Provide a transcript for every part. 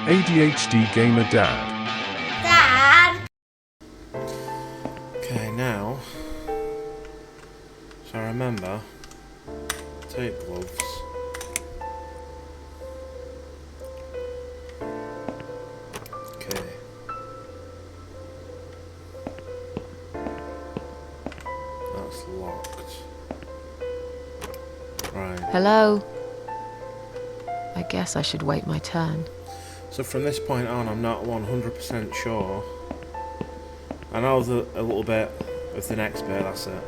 ADHD Gamer Dad. Dad! Okay, now, so remember, take gloves. Okay. That's locked. Right. Hello? I guess I should wait my turn. So from this point on, I'm not 100% sure. I know a little bit of the next bit, that's it.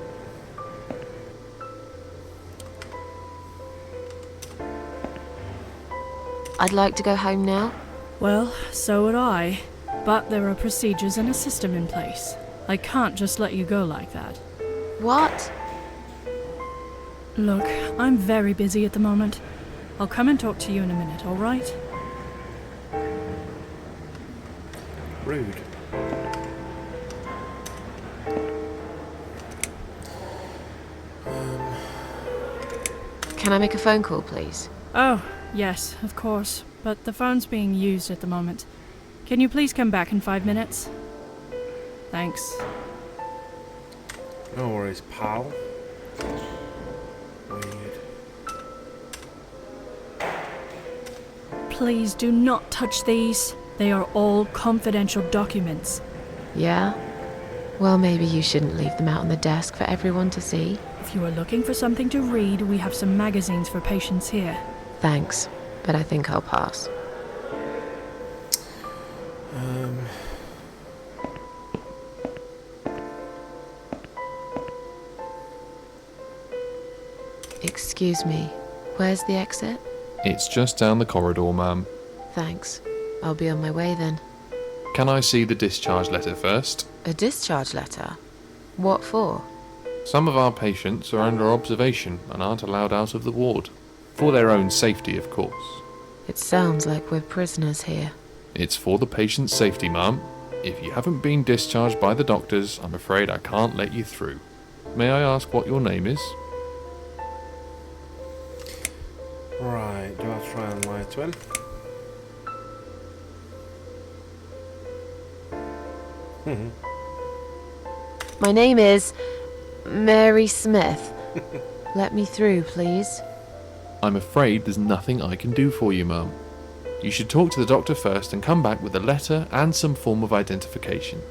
I'd like to go home now. Well, so would I. But there are procedures and a system in place. I can't just let you go like that. What? Look, I'm very busy at the moment. I'll come and talk to you in a minute, alright? Rude. Can I make a phone call, please? Oh, yes, of course. But the phone's being used at the moment. Can you please come back in 5 minutes? Thanks. No worries, pal. Weird. Please do not touch these. They are all confidential documents. Yeah? Well, maybe you shouldn't leave them out on the desk for everyone to see. If you are looking for something to read, we have some magazines for patients here. Thanks, but I think I'll pass. Excuse me, where's the exit? It's just down the corridor, ma'am. Thanks. I'll be on my way then. Can I see the discharge letter first? A discharge letter? What for? Some of our patients are under observation and aren't allowed out of the ward. For their own safety, of course. It sounds like we're prisoners here. It's for the patient's safety, ma'am. If you haven't been discharged by the doctors, I'm afraid I can't let you through. May I ask what your name is? Right, do I try and lie to him? My name is Mary Smith. Let me through, please. I'm afraid there's nothing I can do for you, ma'am. You should talk to the doctor first and come back with a letter and some form of identification.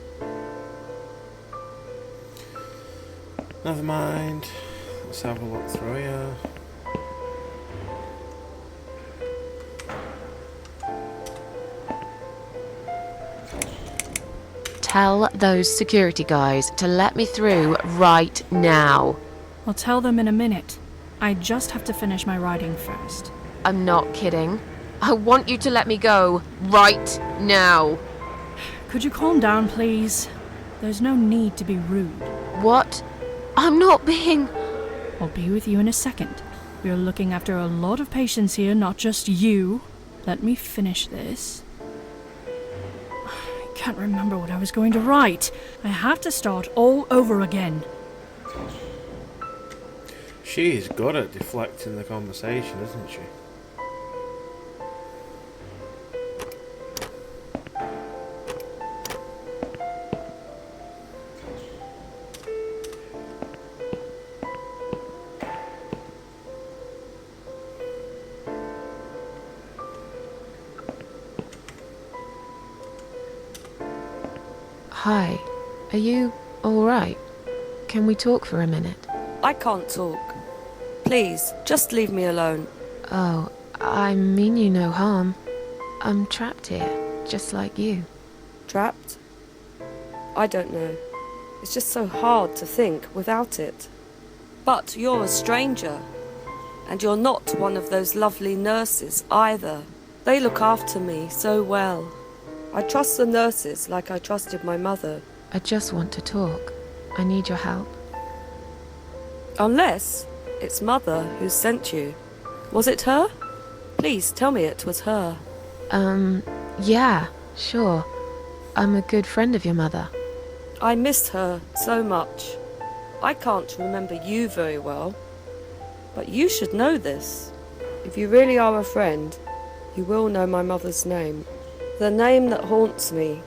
Never mind. Let's have a look through here. Tell those security guys to let me through right now. I'll tell them in a minute. I just have to finish my writing first. I'm not kidding. I want you to let me go right now. Could you calm down, please? There's no need to be rude. What? I'm not being... I'll be with you in a second. We're looking after a lot of patients here, not just you. Let me finish this. I can't remember what I was going to write. I have to start all over again. She is good at deflecting the conversation, isn't she? Hi. Are you alright? Can we talk for a minute? I can't talk. Please, just leave me alone. Oh, I mean you no harm. I'm trapped here, just like you. Trapped? I don't know. It's just so hard to think without it. But you're a stranger. And you're not one of those lovely nurses either. They look after me so well. I trust the nurses like I trusted my mother. I just want to talk. I need your help. Unless it's Mother who sent you. Was it her? Please tell me it was her. Yeah, sure. I'm a good friend of your mother. I missed her so much. I can't remember you very well. But you should know this. If you really are a friend, you will know my mother's name. The name that haunts me.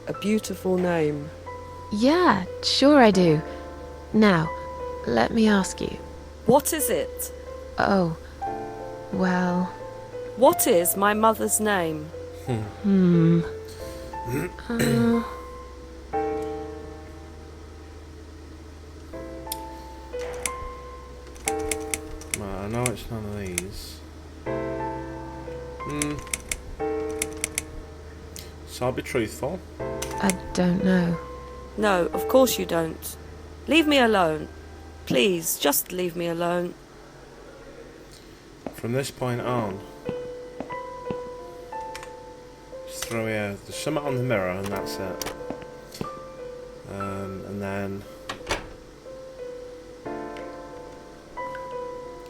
A beautiful name. Yeah, sure I do. Now, let me ask you. What is it? Oh, well... What is my mother's name? Hmm... Well, I know it's none of these. So I'll be truthful. I don't know. No, of course you don't. Leave me alone. Please, just leave me alone. From this point on, just throw here. There's something on the mirror, and that's it. And then,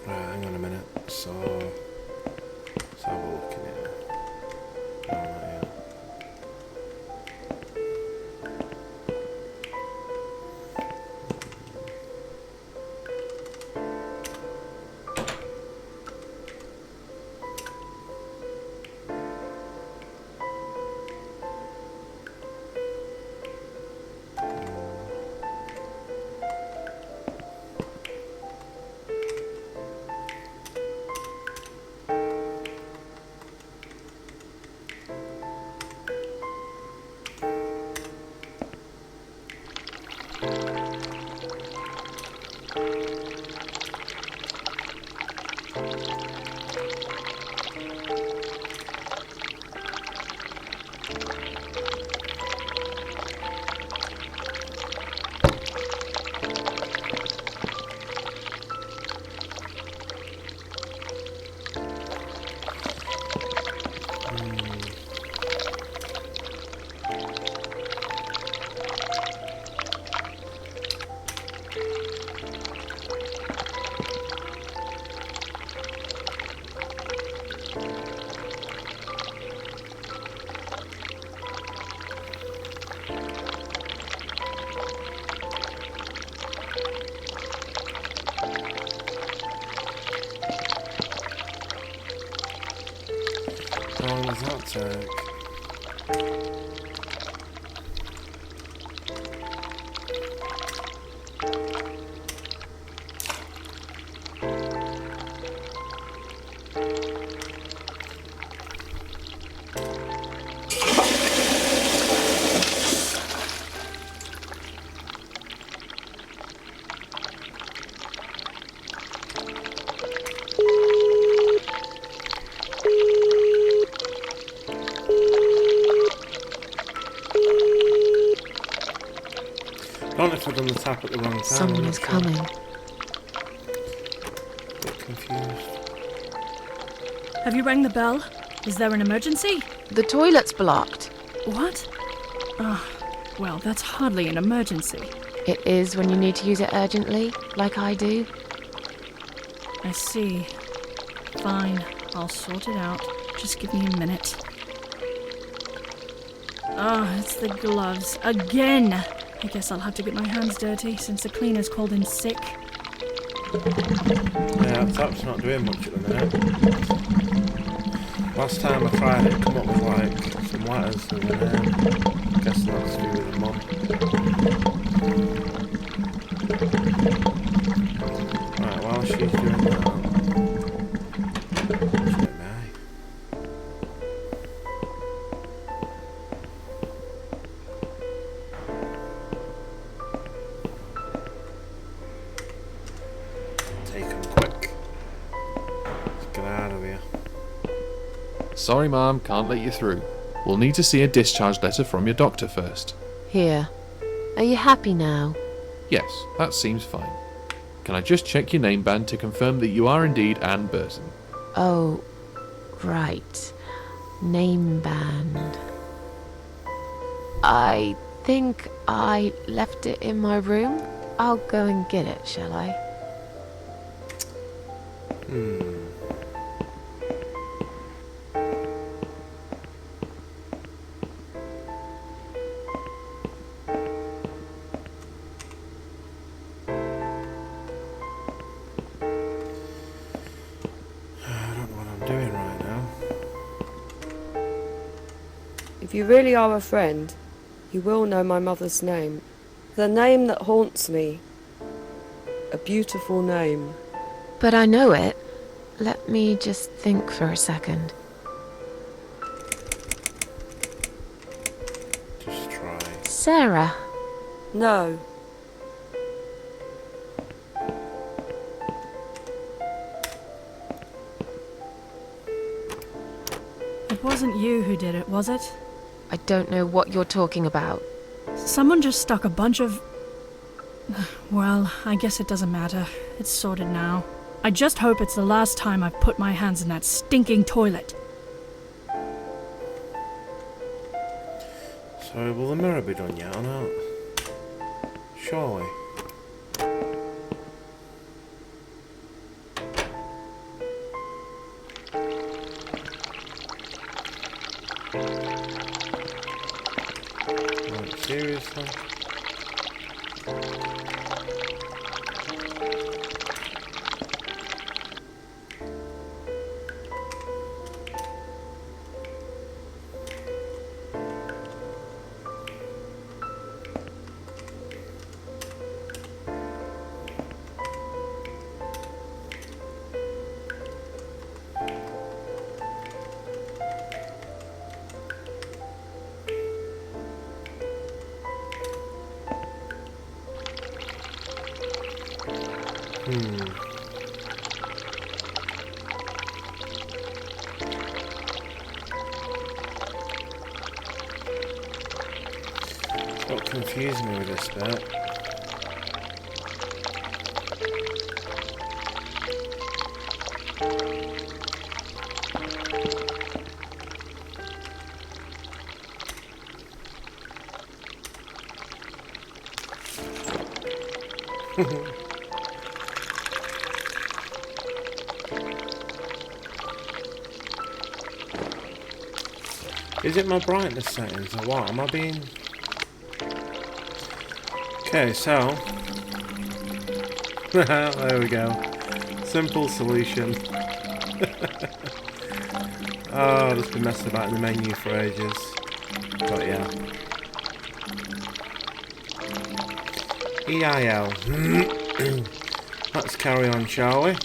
right, hang on a minute. So, let's have a look in here. No, not yet. How long does that take? I don't know if I've done the tap at the wrong time. Someone is coming. Bit confused. Have you rang the bell? Is there an emergency? The toilet's blocked. What? Ah, well, that's hardly an emergency. It is when you need to use it urgently, like I do. I see. Fine, I'll sort it out. Just give me a minute. Ah, it's the gloves. Again! I guess I'll have to get my hands dirty since the cleaner's called in sick. Yeah, the tap's not doing much at the minute. Last time I tried it, come up with like some letters and then guess that's to do with the mum. Right, while she's doing that, shit, me. Take them quick. Let's get out of here. Sorry, Ma'am, can't let you through. We'll need to see a discharge letter from your doctor first. Here. Are you happy now? Yes, that seems fine. Can I just check your name band to confirm that you are indeed Anne Burton? Oh, right. Name band. I think I left it in my room. I'll go and get it, shall I? I don't know what I'm doing right now. If you really are a friend, you will know my mother's name. The name that haunts me. A beautiful name. But I know it. Let me just think for a second. Just try. Sarah. No. It wasn't you who did it, was it? I don't know what you're talking about. Someone just stuck a bunch of... Well, I guess it doesn't matter. It's sorted now. I just hope it's the last time I've put my hands in that stinking toilet. So, will the mirror be done yet or not? Surely. Like, seriously? What confused me with this bit? Is it my brightness settings or what? Am I being... Okay, so... there we go. Simple solution. Oh, I've just been messing about in the menu for ages. But yeah. EIL. Let's carry on, shall we?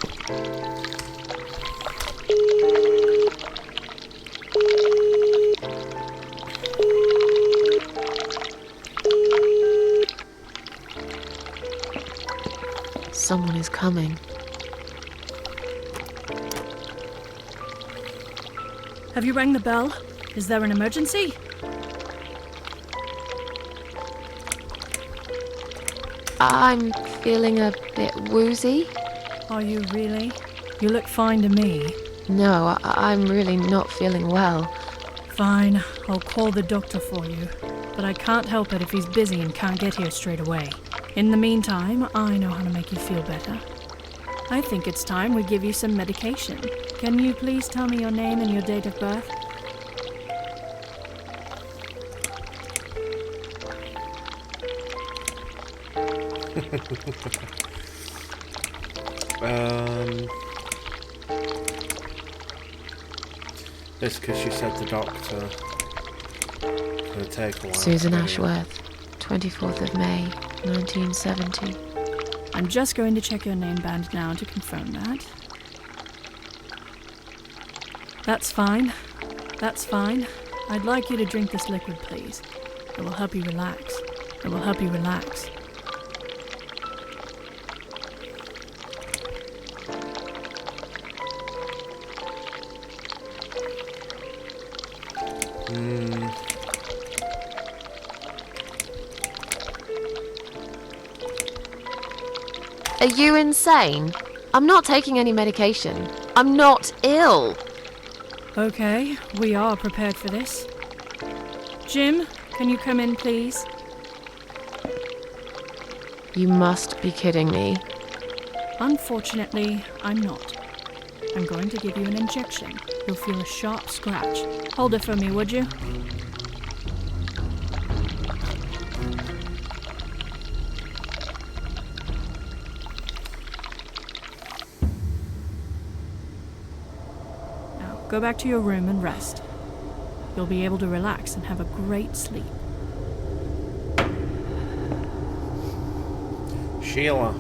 Someone is coming. Have you rang the bell? Is there an emergency? I'm feeling a bit woozy. Are you really? You look fine to me. No, I'm really not feeling well. Fine, I'll call the doctor for you. But I can't help it if he's busy and can't get here straight away. In the meantime, I know how to make you feel better. I think it's time we give you some medication. Can you please tell me your name and your date of birth? It's because she said the doctor. It's gonna take a while. Susan Ashworth, 24th of May, 1970. I'm just going to check your name band now to confirm that. That's fine. That's fine. I'd like you to drink this liquid, please. It will help you relax. It will help you relax. Are you insane? I'm not taking any medication. I'm not ill. Okay, we are prepared for this. Jim, can you come in, please? You must be kidding me. Unfortunately, I'm not. I'm going to give you an injection. You'll feel a sharp scratch. Hold it for me, would you? Now, go back to your room and rest. You'll be able to relax and have a great sleep. Sheila.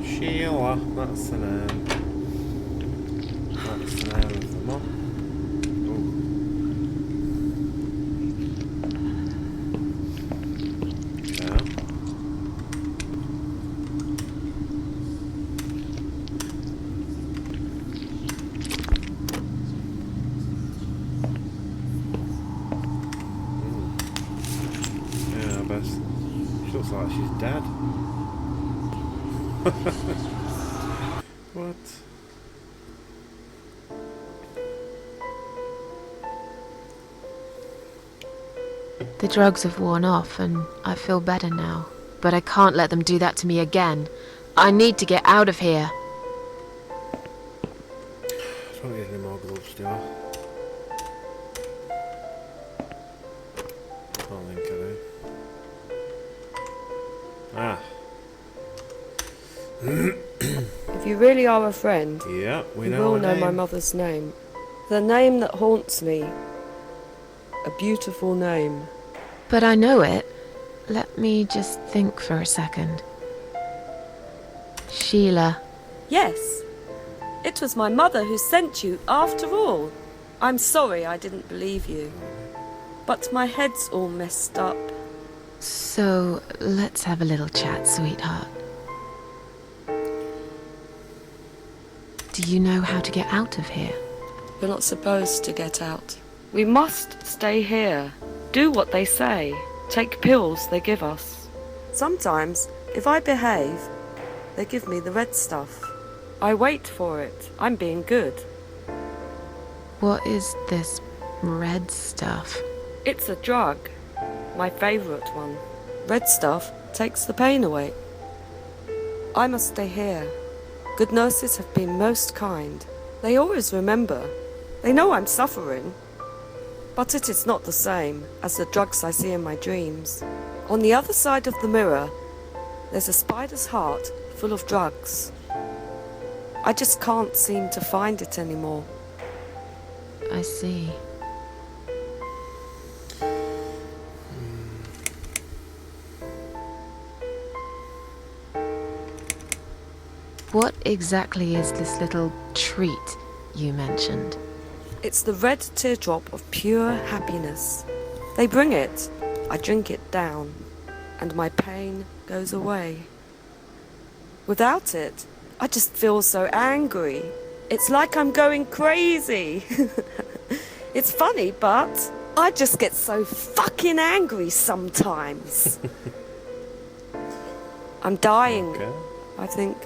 Sheila, that's the name. That's the name of the mum. Yeah, I bet. She looks like she's dead. What? The drugs have worn off and I feel better now. But I can't let them do that to me again. I need to get out of here. I don't need any more gloves, do I? I don't think I do. Ah. If you really are a friend, Yeah, we you know will her know name. my mother's name. The name that haunts me. A beautiful name. But I know it. Let me just think for a second. Sheila. Yes, it was my mother who sent you after all. I'm sorry I didn't believe you. But my head's all messed up. So, let's have a little chat, sweetheart. Do you know how to get out of here? You're not supposed to get out. We must stay here. Do what they say. Take pills they give us. Sometimes, if I behave, they give me the red stuff. I wait for it. I'm being good. What is this red stuff? It's a drug. My favourite one. Red stuff takes the pain away. I must stay here. Good nurses have been most kind. They always remember. They know I'm suffering. But it is not the same as the drugs I see in my dreams. On the other side of the mirror, there's a spider's heart full of drugs. I just can't seem to find it anymore. I see. What exactly is this little treat you mentioned? It's the red teardrop of pure happiness. They bring it, I drink it down, and my pain goes away. Without it, I just feel so angry. It's like I'm going crazy. It's funny, but I just get so fucking angry sometimes. I'm dying, Okay. I think.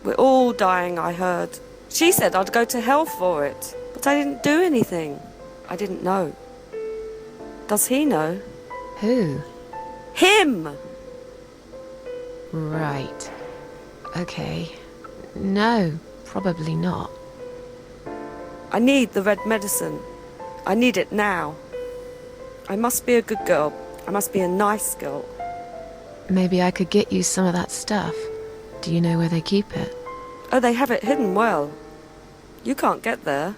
We're all dying, I heard. She said I'd go to hell for it, but I didn't do anything. I didn't know. Does he know? Who? Him! Right. Okay. No, probably not. I need the red medicine. I need it now. I must be a good girl. I must be a nice girl. Maybe I could get you some of that stuff. Do you know where they keep it? Oh, they have it hidden well. You can't get there.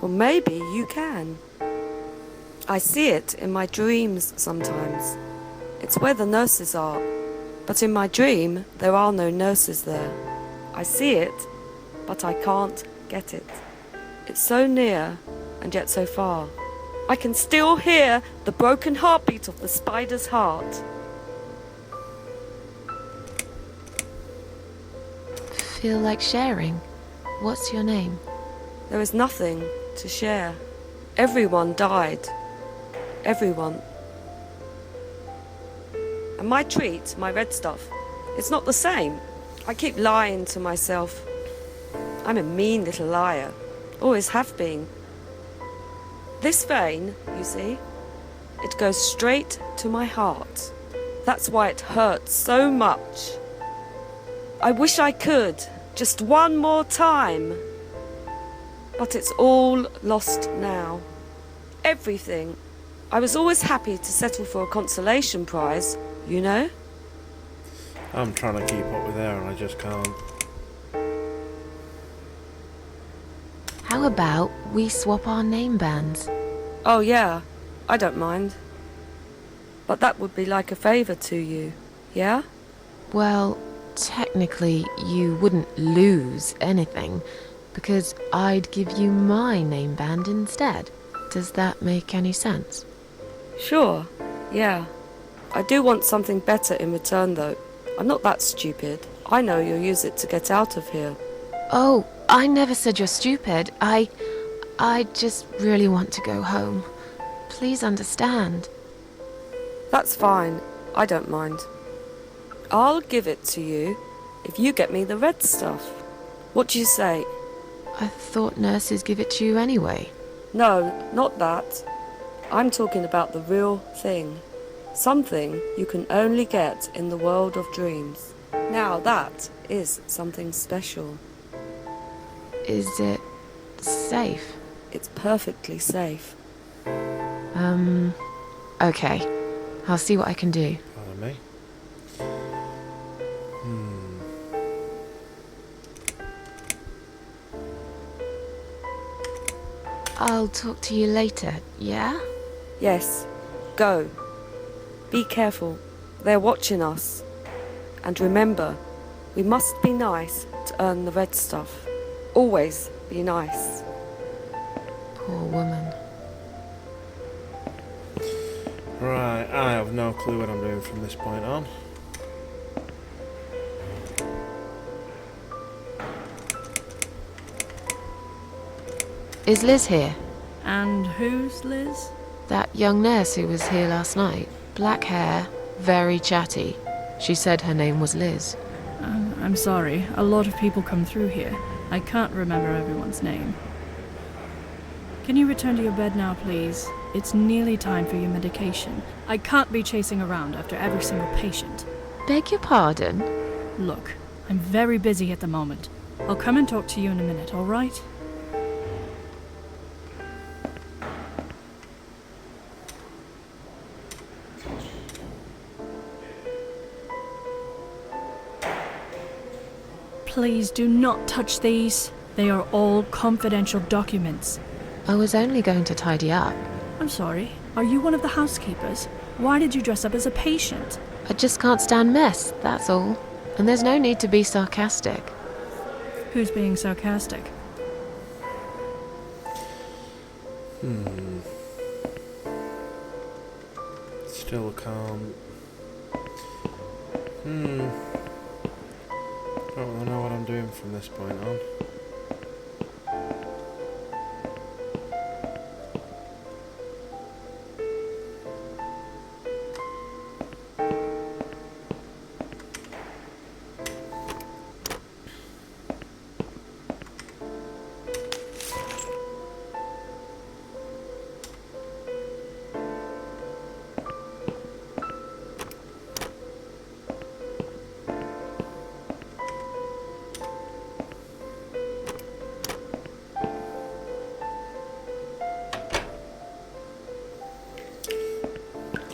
Or maybe you can. I see it in my dreams sometimes. It's where the nurses are. But in my dream, there are no nurses there. I see it, but I can't get it. It's so near, and yet so far. I can still hear the broken heartbeat of the spider's heart. Feel like sharing? What's your name? There is nothing to share. Everyone died. Everyone. And my treat, my red stuff, it's not the same. I keep lying to myself. I'm a mean little liar. Always have been. This vein, you see, it goes straight to my heart. That's why it hurts so much. I wish I could, just one more time. But it's all lost now. Everything. I was always happy to settle for a consolation prize, you know? I'm trying to keep up with her and I just can't. How about we swap our name bands? Oh, yeah, I don't mind. But that would be like a favour to you, yeah? Well, technically, you wouldn't lose anything, because I'd give you my name band instead. Does that make any sense? Sure, yeah. I do want something better in return, though. I'm not that stupid. I know you'll use it to get out of here. Oh, I never said you're stupid. I just really want to go home. Please understand. That's fine. I don't mind. I'll give it to you if you get me the red stuff. What do you say? I thought nurses give it to you anyway. No, not that. I'm talking about the real thing. Something you can only get in the world of dreams. Now that is something special. Is it safe? It's perfectly safe. Okay. I'll see what I can do. Pardon me. I'll talk to you later, yeah? Yes, go. Be careful. They're watching us. And remember, we must be nice to earn the red stuff. Always be nice. Poor woman. Right, I have no clue what I'm doing from this point on. Is Liz here? And who's Liz? That young nurse who was here last night. Black hair, very chatty. She said her name was Liz. I'm sorry. A lot of people come through here. I can't remember everyone's name. Can you return to your bed now, please? It's nearly time for your medication. I can't be chasing around after every single patient. Beg your pardon? Look, I'm very busy at the moment. I'll come and talk to you in a minute, all right? Please do not touch these. They are all confidential documents. I was only going to tidy up. I'm sorry. Are you one of the housekeepers? Why did you dress up as a patient? I just can't stand mess, that's all. And there's no need to be sarcastic. Who's being sarcastic? Still can't. Don't really know what I'm doing from this point on.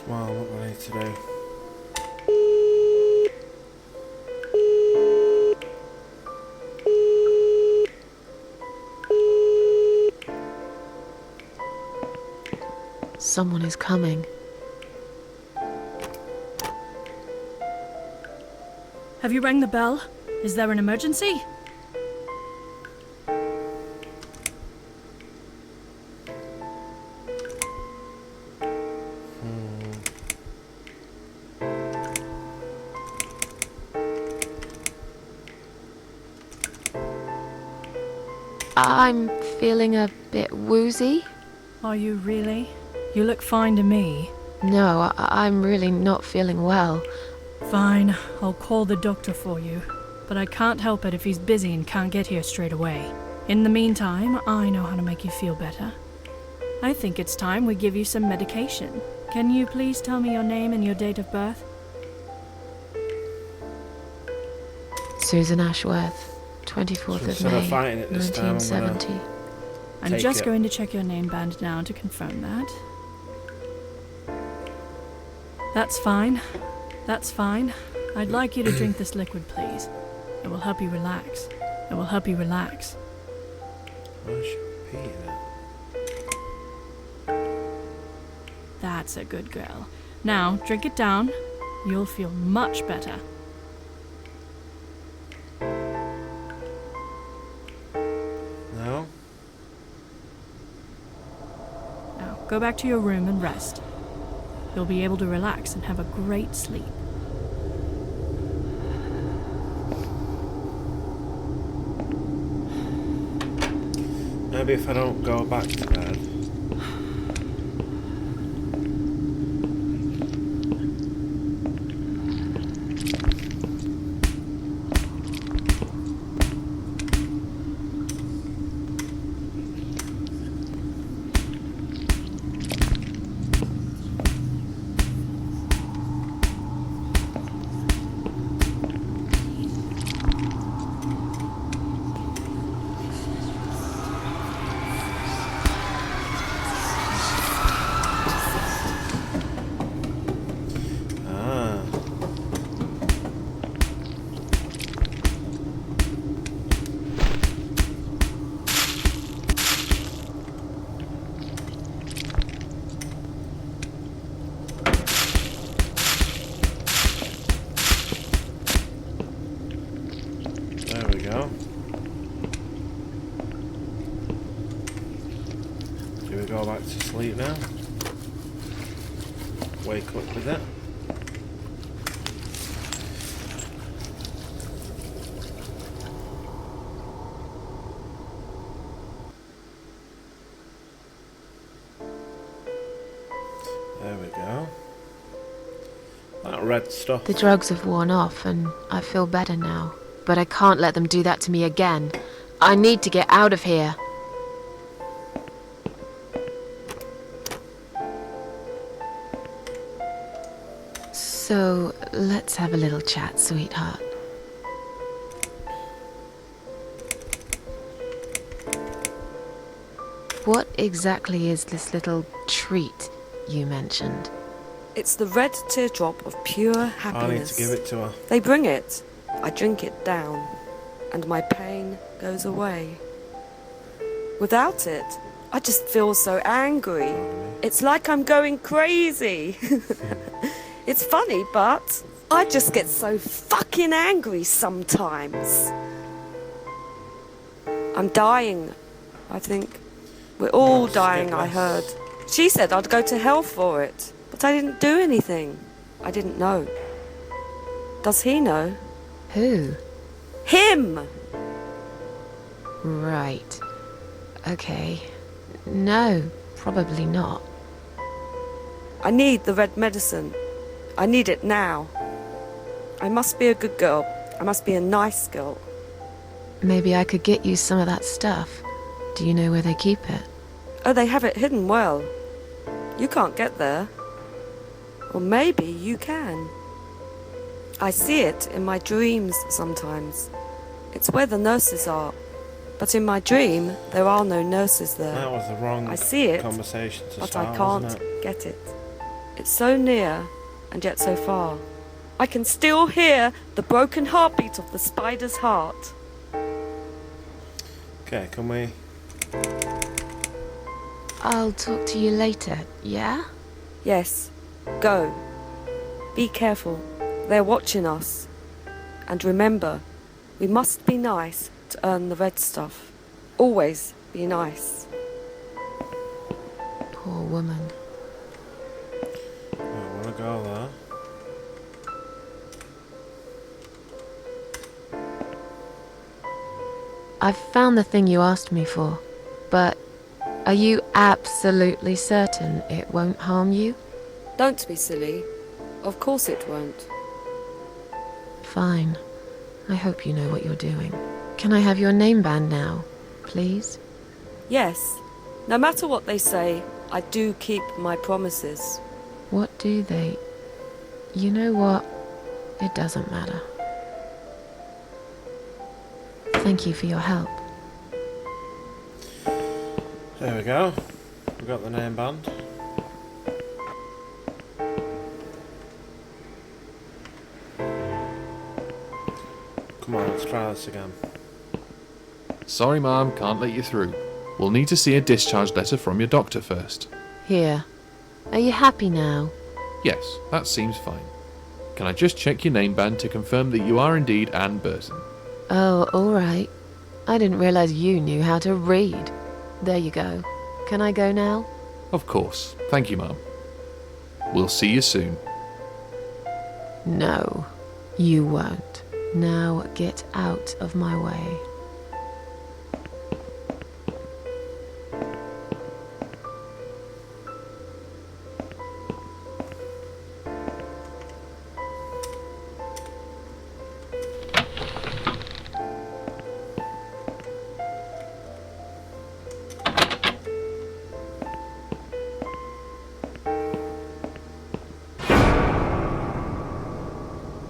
Well, what do I need to do? Someone is coming. Have you rang the bell? Is there an emergency? I'm feeling a bit woozy. Are you really? You look fine to me. No, I'm really not feeling well. Fine, I'll call the doctor for you. But I can't help it if he's busy and can't get here straight away. In the meantime, I know how to make you feel better. I think it's time we give you some medication. Can you please tell me your name and your date of birth? Susan Ashworth, 24th So of instead of May, fighting it this time, I'm 1970. I'm Take just it. going to check your name band now to confirm that. That's fine. That's fine. I'd like you to drink this liquid, please. It will help you relax. It will help you relax. Gosh. repeating it. That's a good girl. Now, drink it down. You'll feel much better. No? Now, go back to your room and rest. You'll be able to relax and have a great sleep. Maybe if I don't go back to bed. There we go. Do we go back to sleep now? Wake up with it. There we go. That red stuff. The drugs have worn off and I feel better now. But I can't let them do that to me again. I need to get out of here. So, let's have a little chat, sweetheart. What exactly is this little treat you mentioned? It's the red teardrop of pure I happiness. need to give it to her. They bring it. I drink it down, and my pain goes away. Without it, I just feel so angry. It's like I'm going crazy. It's funny, but I just get so fucking angry sometimes. I'm dying, I think. We're all dying, I heard. She said I'd go to hell for it, but I didn't do anything. I didn't know. Does he know? Who? Him! Right. Okay. No, probably not. I need the red medicine. I need it now. I must be a good girl. I must be a nice girl. Maybe I could get you some of that stuff. Do you know where they keep it? Oh, they have it hidden well. You can't get there. Or maybe you can. I see it in my dreams sometimes. It's where the nurses are. But in my dream, there are no nurses there. That was the wrong I see it, conversation to but start, I can't wasn't it? get it. It's so near, and yet so far. I can still hear the broken heartbeat of the spider's heart. Okay, can we... I'll talk to you later, yeah? Yes, go. Be careful. They're watching us. And remember, we must be nice to earn the red stuff. Always be nice. Poor woman. I want to go there. I've found the thing you asked me for, but are you absolutely certain it won't harm you? Don't be silly. Of course it won't. Fine. I hope you know what you're doing. Can I have your name band now, please? Yes, no matter what they say, I do keep my promises. What do they... You know what? It doesn't matter. Thank you for your help. There we go. We got the name band. Come on, let's try this again. Sorry, Mom, can't let you through. We'll need to see a discharge letter from your doctor first. Here. Are you happy now? Yes, that seems fine. Can I just check your name band to confirm that you are indeed Anne Burton? Oh, all right. I didn't realize you knew how to read. There you go. Can I go now? Of course. Thank you, Mum. We'll see you soon. No, you won't. Now get out of my way.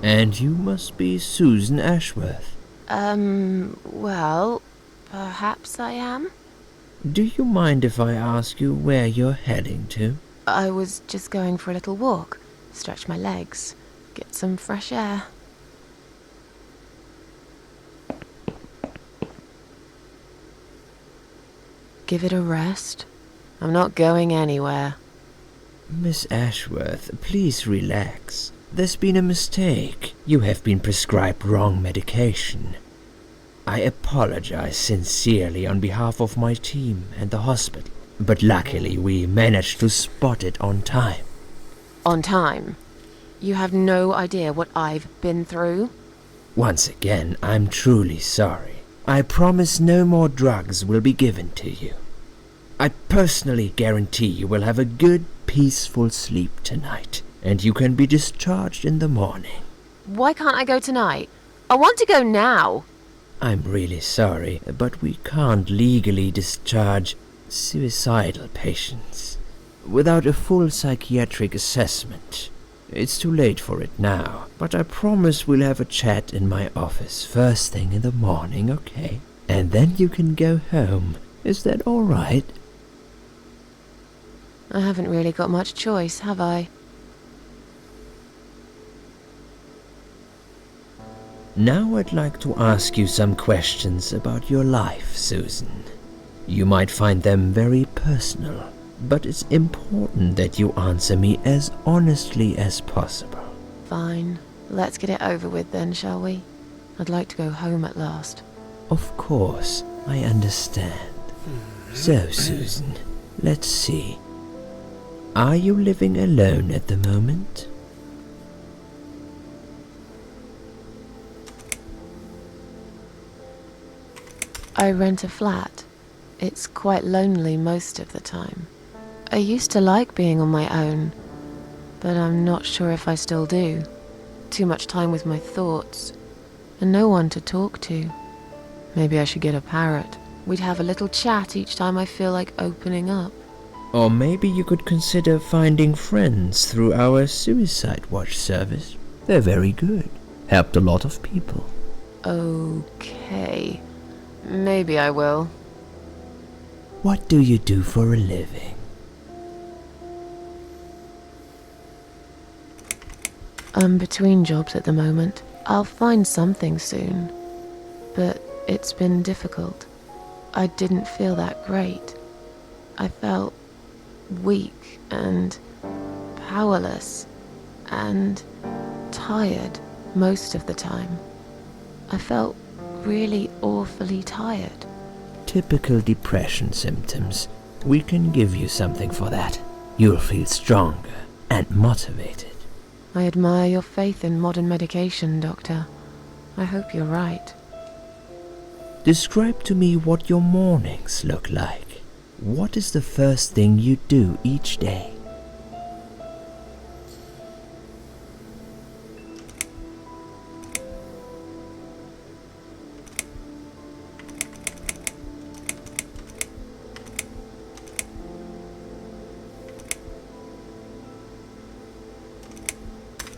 And you must be Susan Ashworth. Well, perhaps I am? Do you mind if I ask you where you're heading to? I was just going for a little walk, stretch my legs, get some fresh air. Give it a rest. I'm not going anywhere. Miss Ashworth, please relax. There's been a mistake. You have been prescribed wrong medication. I apologize sincerely on behalf of my team and the hospital, but luckily we managed to spot it on time. On time? You have no idea what I've been through? Once again, I'm truly sorry. I promise no more drugs will be given to you. I personally guarantee you will have a good, peaceful sleep tonight, and you can be discharged in the morning. Why can't I go tonight? I want to go now. I'm really sorry, but we can't legally discharge suicidal patients without a full psychiatric assessment. It's too late for it now, but I promise we'll have a chat in my office first thing in the morning, okay? And then you can go home. Is that all right? I haven't really got much choice, have I? Now I'd like to ask you some questions about your life, Susan. You might find them very personal, but it's important that you answer me as honestly as possible. Fine. Let's get it over with then, shall we? I'd like to go home at last. Of course, I understand. So, Susan, let's see. Are you living alone at the moment? I rent a flat. It's quite lonely most of the time. I used to like being on my own, but I'm not sure if I still do. Too much time with my thoughts, and no one to talk to. Maybe I should get a parrot. We'd have a little chat each time I feel like opening up. Or maybe you could consider finding friends through our Suicide Watch service. They're very good. Helped a lot of people. Okay. Maybe I will. What do you do for a living? I'm between jobs at the moment. I'll find something soon. But it's been difficult. I didn't feel that great. I felt weak and powerless and tired most of the time. I felt really awfully tired. Typical depression symptoms. We can give you something for that. You'll feel stronger and motivated. I admire your faith in modern medication, Doctor. I hope you're right. Describe to me what your mornings look like. What is the first thing you do each day?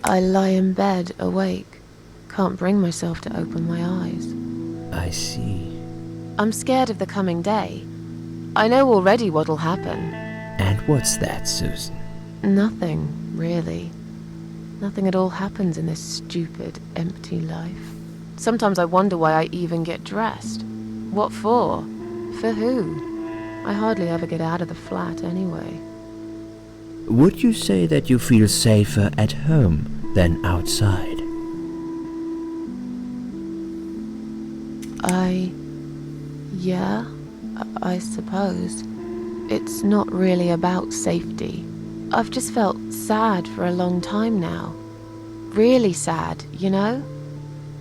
I lie in bed, awake. Can't bring myself to open my eyes. I see. I'm scared of the coming day. I know already what'll happen. And what's that, Susan? Nothing, really. Nothing at all happens in this stupid, empty life. Sometimes I wonder why I even get dressed. What for? For who? I hardly ever get out of the flat anyway. Would you say that you feel safer at home than outside? Yeah, I suppose. It's not really about safety. I've just felt sad for a long time now. Really sad, you know?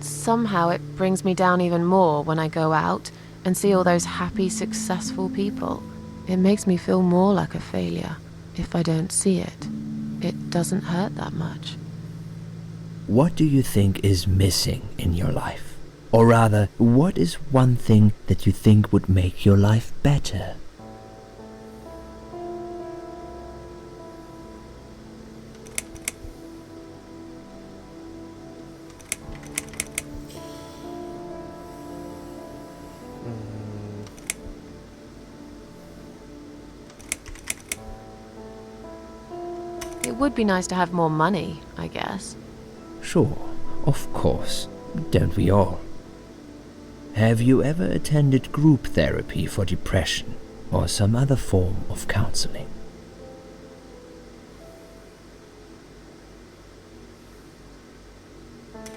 Somehow it brings me down even more when I go out and see all those happy, successful people. It makes me feel more like a failure. If I don't see it, it doesn't hurt that much. What do you think is missing in your life? Or rather, what is one thing that you think would make your life better? It would be nice to have more money, I guess. Sure, of course. Don't we all? Have you ever attended group therapy for depression or some other form of counseling?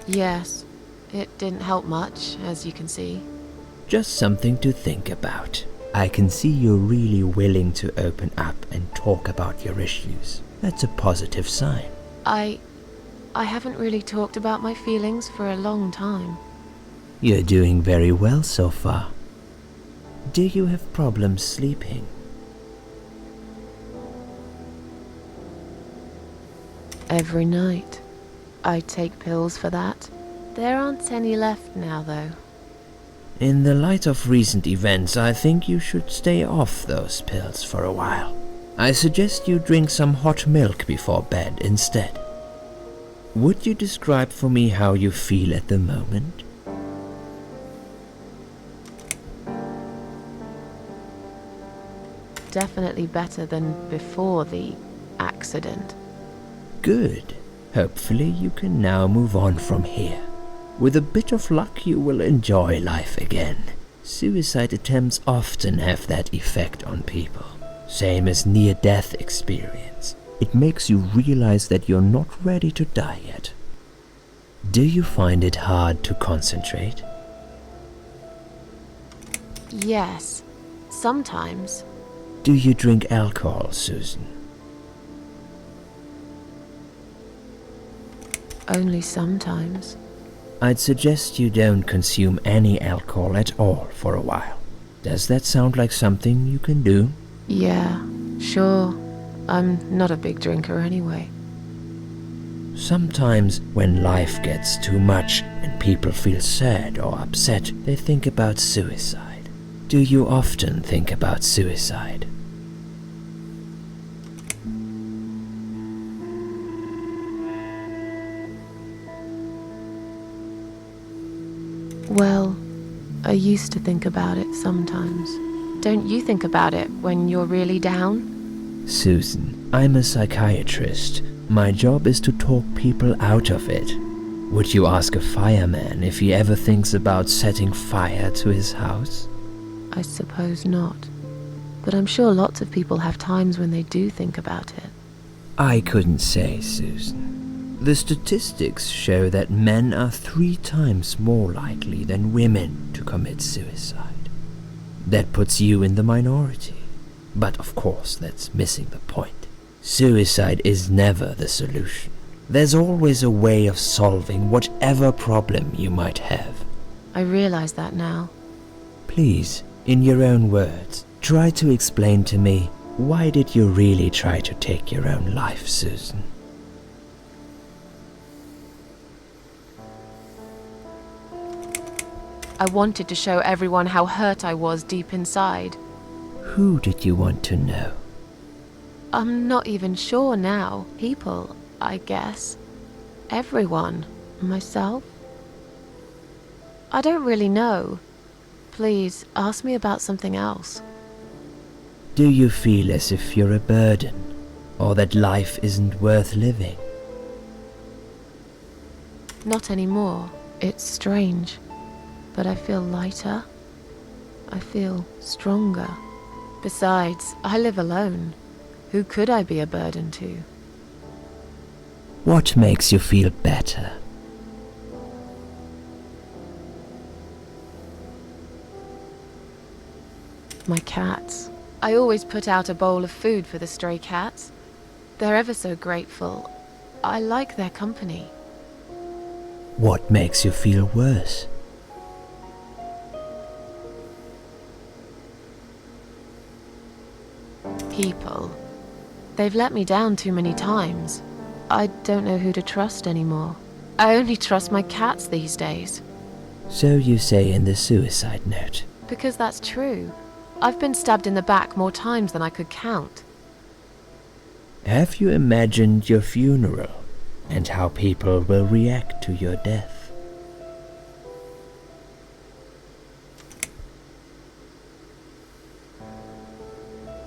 Yes, it didn't help much, as you can see. Just something to think about. I can see you're really willing to open up and talk about your issues. That's a positive sign. I haven't really talked about my feelings for a long time. You're doing very well so far. Do you have problems sleeping? Every night. I take pills for that. There aren't any left now, though. In the light of recent events, I think you should stay off those pills for a while. I suggest you drink some hot milk before bed instead. Would you describe for me how you feel at the moment? Definitely better than before the accident. Good. Hopefully you can now move on from here. With a bit of luck you will enjoy life again. Suicide attempts often have that effect on people. Same as near-death experience. It makes you realize that you're not ready to die yet. Do you find it hard to concentrate? Yes, sometimes. Do you drink alcohol, Susan? Only sometimes. I'd suggest you don't consume any alcohol at all for a while. Does that sound like something you can do? Yeah, sure. I'm not a big drinker anyway. Sometimes when life gets too much and people feel sad or upset, they think about suicide. Do you often think about suicide? Well, I used to think about it sometimes. Don't you think about it when you're really down? Susan, I'm a psychiatrist. My job is to talk people out of it. Would you ask a fireman if he ever thinks about setting fire to his house? I suppose not. But I'm sure lots of people have times when they do think about it. I couldn't say, Susan. The statistics show that men are 3 times more likely than women to commit suicide. That puts you in the minority. But of course, that's missing the point. Suicide is never the solution. There's always a way of solving whatever problem you might have. I realize that now. Please, in your own words, try to explain to me, why did you really try to take your own life, Susan? I wanted to show everyone how hurt I was deep inside. Who did you want to know? I'm not even sure now. People, I guess. Everyone. Myself. I don't really know. Please, ask me about something else. Do you feel as if you're a burden, or that life isn't worth living? Not anymore. It's strange. But I feel lighter. I feel stronger. Besides, I live alone. Who could I be a burden to? What makes you feel better? My cats. I always put out a bowl of food for the stray cats. They're ever so grateful. I like their company. What makes you feel worse? People. They've let me down too many times. I don't know who to trust anymore. I only trust my cats these days. So you say in the suicide note. Because that's true. I've been stabbed in the back more times than I could count. Have you imagined your funeral and how people will react to your death?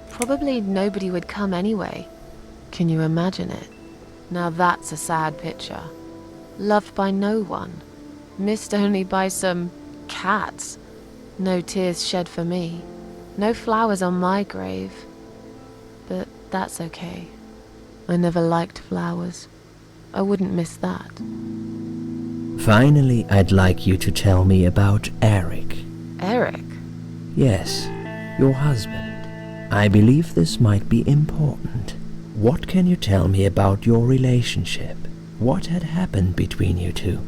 Probably nobody would come anyway. Can you imagine it? Now that's a sad picture. Loved by no one. Missed only by some cats. No tears shed for me. No flowers on my grave. But that's okay. I never liked flowers. I wouldn't miss that. Finally, I'd like you to tell me about Eric. Eric? Yes, your husband. I believe this might be important. What can you tell me about your relationship? What had happened between you two?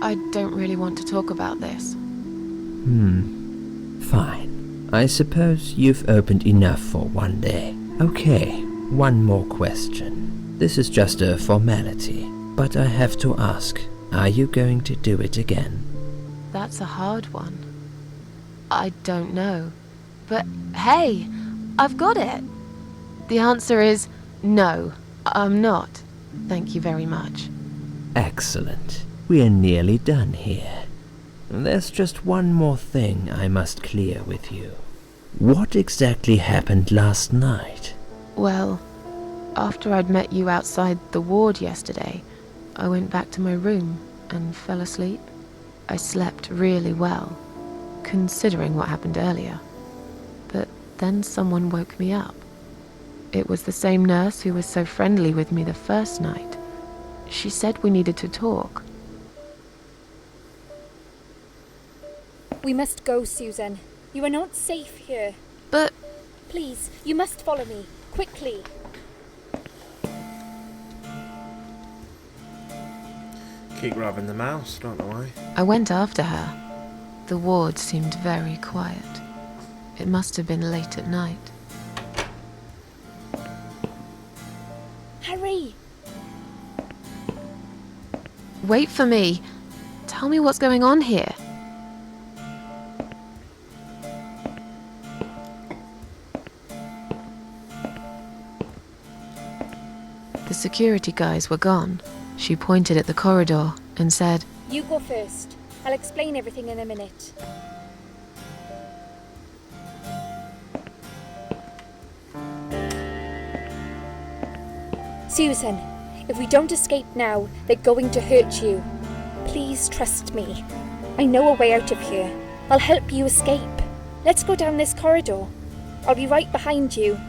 I don't really want to talk about this. Fine. I suppose you've opened enough for one day. Okay, one more question. This is just a formality, but I have to ask, are you going to do it again? That's a hard one. I don't know. But hey, I've got it. The answer is no, I'm not. Thank you very much. Excellent. We are nearly done here. There's just one more thing I must clear with you. What exactly happened last night? Well, after I'd met you outside the ward yesterday, I went back to my room and fell asleep. I slept really well, considering what happened earlier. But then someone woke me up. It was the same nurse who was so friendly with me the first night. She said we needed to talk. We must go, Susan. You are not safe here. But Please, you must follow me. Quickly. Keep grabbing the mouse, don't know why. I went after her. The ward seemed very quiet. It must have been late at night. Hurry! Wait for me. Tell me what's going on here. The security guys were gone. She pointed at the corridor and said, You go first. I'll explain everything in a minute. Susan, if we don't escape now, they're going to hurt you. Please trust me. I know a way out of here. I'll help you escape. Let's go down this corridor. I'll be right behind you.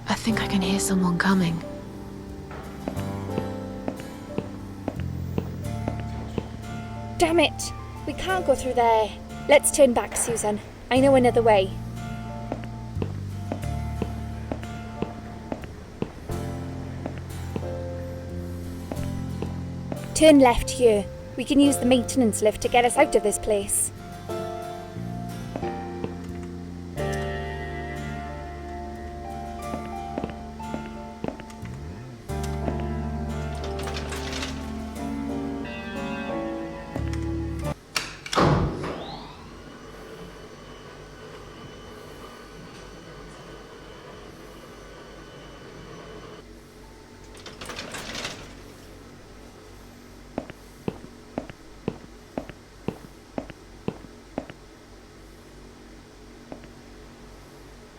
I think I can hear someone coming. Damn it! We can't go through there. Let's turn back, Susan. I know another way. Turn left here. We can use the maintenance lift to get us out of this place.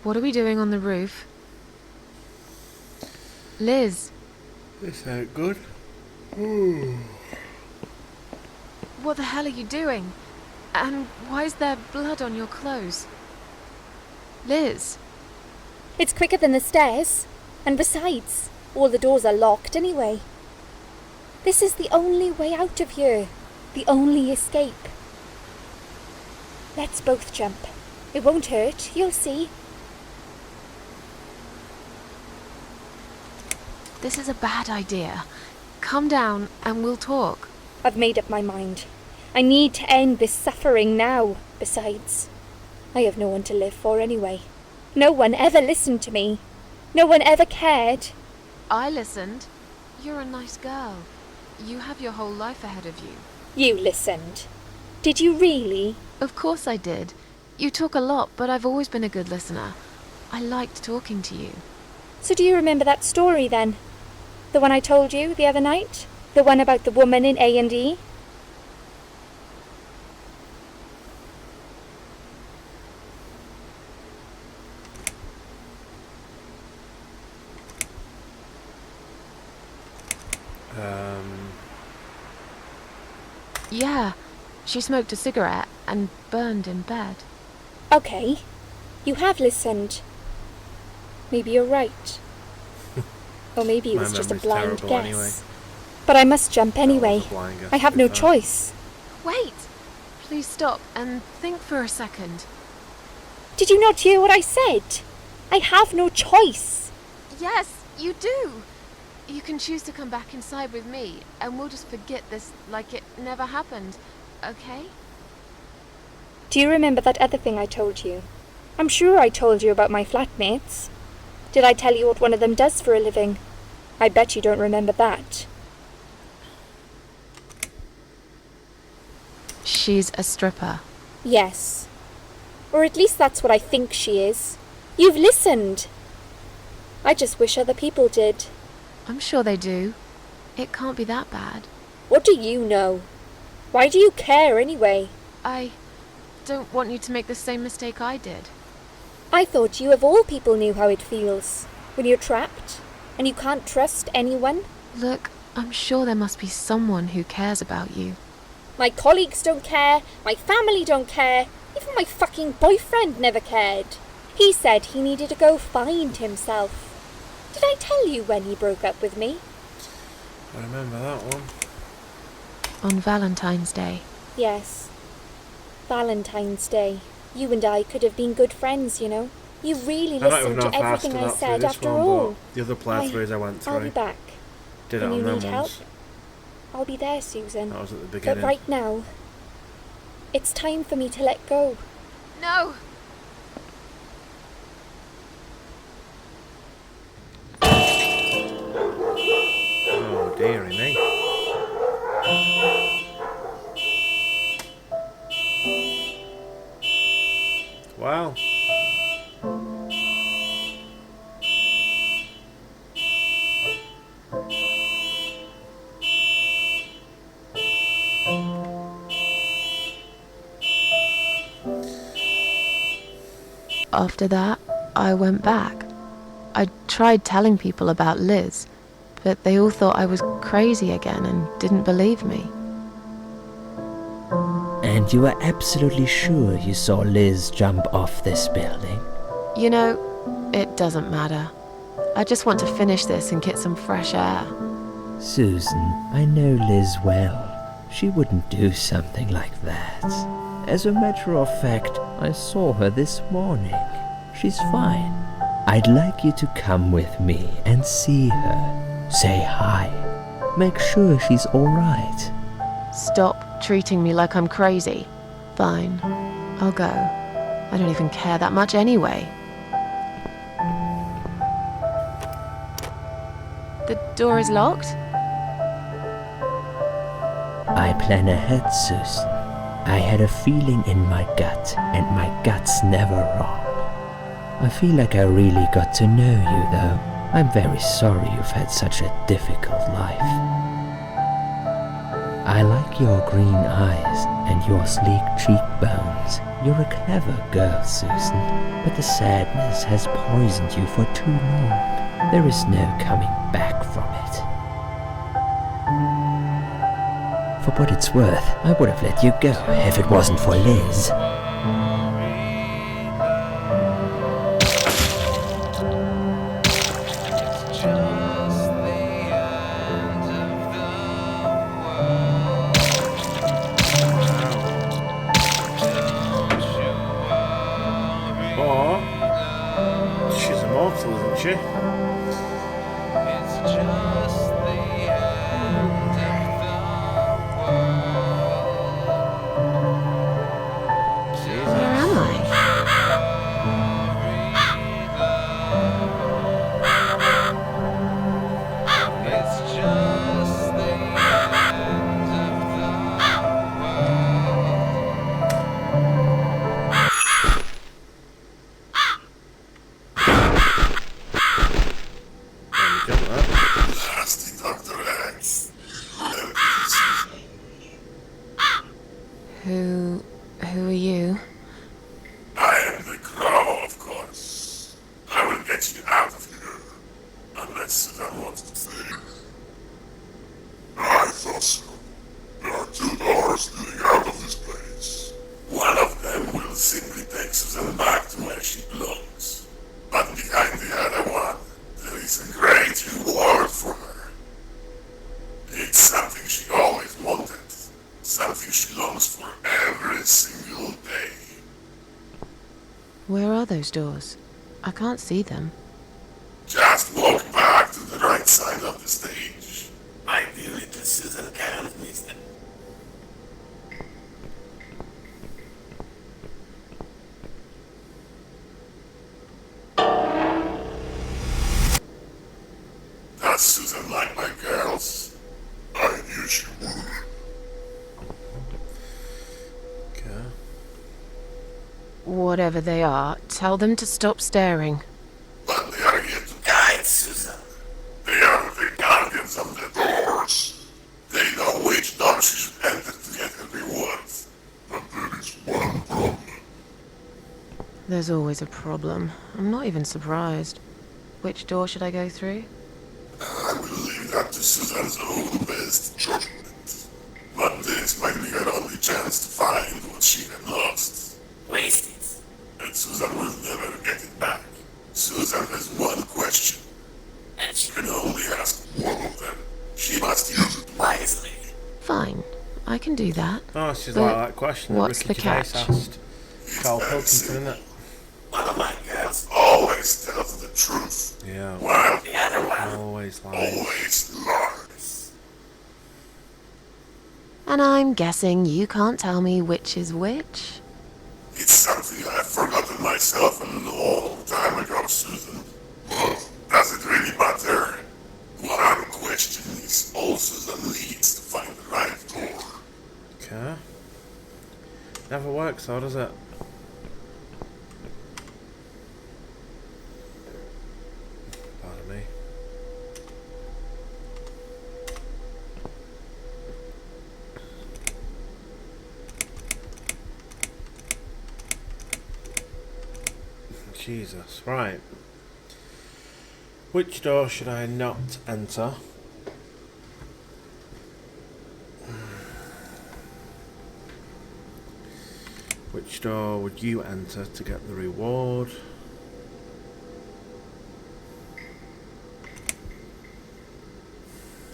What are we doing on the roof? Liz, This ain't good. what the hell are you doing? And why is there blood on your clothes? Liz, It's quicker than the stairs. And besides, all the doors are locked anyway. This is the only way out of here. The only escape. Let's both jump. It won't hurt, you'll see. this is a bad idea. Come down and we'll talk. I've made up my mind. I need to end this suffering now. Besides, I have no one to live for anyway. No one ever listened to me. No one ever cared. I listened. You're a nice girl. You have your whole life ahead of you. You listened. Did you really? Of course I did. You talk a lot, but I've always been a good listener. I liked talking to you. So do you remember that story then? The one I told you the other night? The one about the woman in A&E? Yeah, she smoked a cigarette and burned in bed. Okay. You have listened. Maybe you're right. Or maybe it My was just a memory's blind terrible guess. anyway. But I must jump anyway. That was a blind guess, I have to be no fair. choice. Wait! Please stop and think for a second. Did you not hear what I said? I have no choice. Yes, you do! You can choose to come back inside with me, and we'll just forget this like it never happened, okay? Do you remember that other thing I told you? I'm sure I told you about my flatmates. Did I tell you what one of them does for a living? I bet you don't remember that. She's a stripper. Yes. Or at least that's what I think she is. You've listened. I just wish other people did. I'm sure they do. It can't be that bad. What do you know? Why do you care anyway? I don't want you to make the same mistake I did. I thought you of all people knew how it feels. When you're trapped, and you can't trust anyone. Look, I'm sure there must be someone who cares about you. My colleagues don't care, my family don't care, even my fucking boyfriend never cared. He said he needed to go find himself. Did I tell you when he broke up with me? I remember that one. On Valentine's Day. Yes. Valentine's Day. You and I could have been good friends, you know. You really I don't even listened know to if I everything I stood up through said this after one, all. but the other playthroughs I went through. I'll be back. Did it When on you them need help, ones. I'll be there, Susan. That was at the But beginning. right now, it's time for me to let go. No! Oh dearie me. Wow. After that, I went back. I tried telling people about Liz, but they all thought I was crazy again and didn't believe me. And you were absolutely sure you saw Liz jump off this building? You know, it doesn't matter. I just want to finish this and get some fresh air. Susan, I know Liz well. She wouldn't do something like that. As a matter of fact, I saw her this morning. She's fine. I'd like you to come with me and see her. Say hi. Make sure she's alright. Stop treating me like I'm crazy. Fine, I'll go. I don't even care that much anyway. The door is locked? I plan ahead, Susan. I had a feeling in my gut, and my gut's never wrong. I feel like I really got to know you, though. I'm very sorry you've had such a difficult life. I like your green eyes and your sleek cheekbones. You're a clever girl, Susan, but the sadness has poisoned you for too long. There is no coming back from it. For what it's worth, I would have let you go if it wasn't for Liz. Or she's immortal, isn't she? Where am I? Nasty Dr. X. Who are you? I am the Crow, of course. I will get you out of here. Unless Susan wants to stay. I thought so. There are 2 doors leading out of this place. One of them will simply take Susan back to where she belongs. But behind the other one, there is a great reward for her. It's something she always wanted. Something she longs for every single day. Where are those doors? I can't see them. Just walk back to the right side of the stage. My dear little Susan can't miss them. That's Susan like my girls. I knew she would. Okay. Whatever they are, tell them to stop staring. But they are here to guide Susan. They are the guardians of the doors. They know which door she should enter to get her rewards. But there is one problem. There's always a problem. I'm not even surprised. Which door should I go through? I will leave that to Susan's own best judgment. But this might be her only chance to find what she had lost. Waste it. And Susan will never get it back. Susan has one question. And she can only ask one of them. She must use it wisely. Fine, I can do that. Oh, she's But like that question that what's Ricky the Gervais catch? asked Carl It's Pilkington, isn't it? One of my girls always tells the truth, Yeah. while the other one Always lies. always lies. And I'm guessing you can't tell me which is which? It's something I've forgotten myself a long time ago, Susan. But does it really matter? One question is all Susan needs to find the right door. Okay. Never works though, does it? Pardon me. Jesus, right. Which door should I not enter? Which door would you enter to get the reward?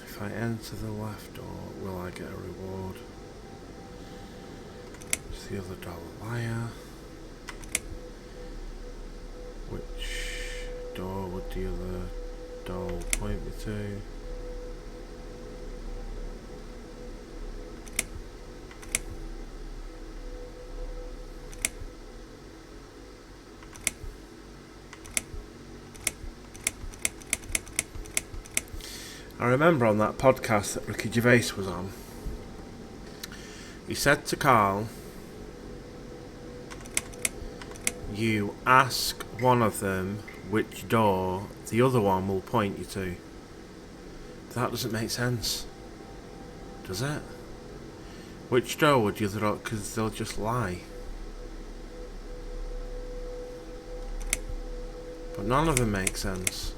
If I enter the left door, will I get a reward? Is the other door a liar? Which door would the other door point me to? I remember on that podcast that Ricky Gervais was on, he said to Carl, you ask one of them which door the other one will point you to. That doesn't make sense, does it? Which door would the other, because they'll just lie. But none of them make sense.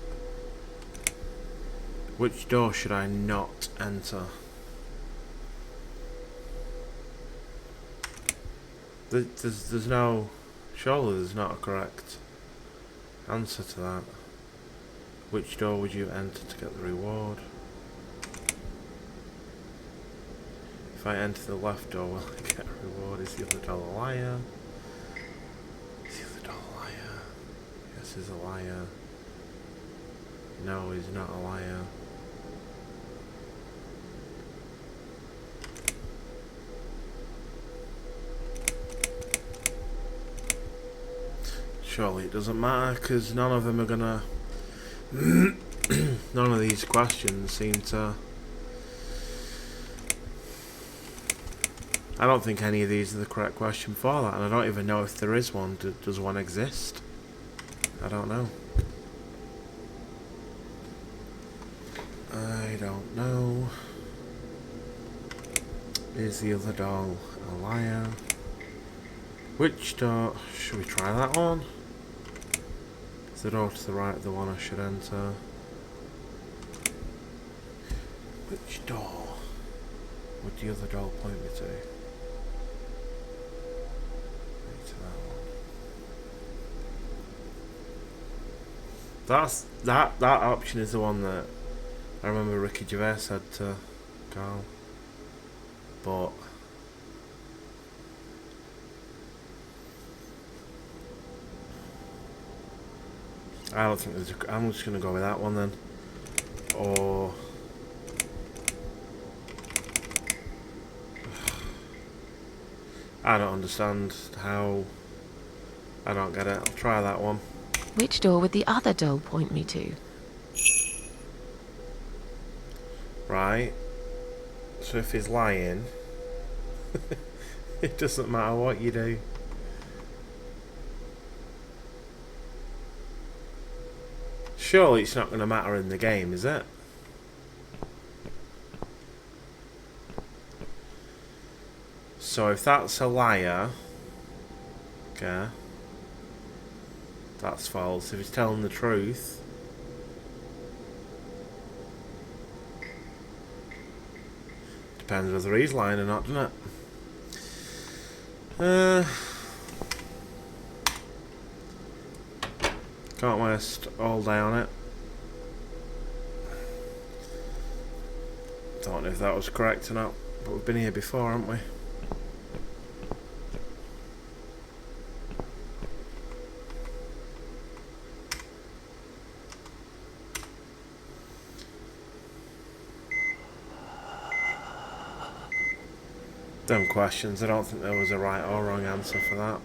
Which door should I not enter? There's no... Surely there's not a correct answer to that. Which door would you enter to get the reward? If I enter the left door, will I get a reward? Is the other door a liar? Is the other door a liar? Yes, he's a liar. No, he's not a liar. Surely it doesn't matter, because none of them are gonna... None of these questions seem to... I don't think any of these are the correct question for that, and I don't even know if there is one. Does one exist? I don't know. I don't know. Is the other doll a liar? Which door? Should we try that one? Is the door to the right the one I should enter? Which door would the other doll point me to? Maybe to that one. That option is the one that I remember Ricky Gervais said to go. But I don't think there's a... I'm just going to go with that one then. Or... I don't understand how... I don't get it. I'll try that one. Which door would the other doll point me to? Right. So if he's lying... it doesn't matter what you do. Surely it's not going to matter in the game, is it? So if that's a liar, okay, that's false. If he's telling the truth, depends whether he's lying or not, doesn't it? Can't waste all day on it. Don't know if that was correct or not, but we've been here before, haven't we? Dumb questions. I don't think there was a right or wrong answer for that.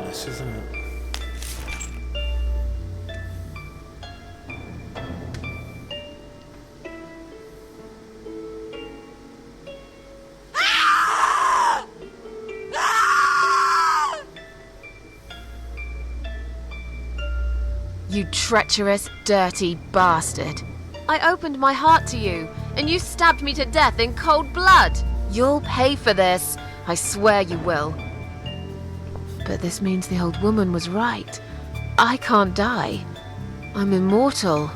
This isn't it? You treacherous, dirty bastard. I opened my heart to you, and you stabbed me to death in cold blood. You'll pay for this. I swear you will. But this means the old woman was right. I can't die. I'm immortal.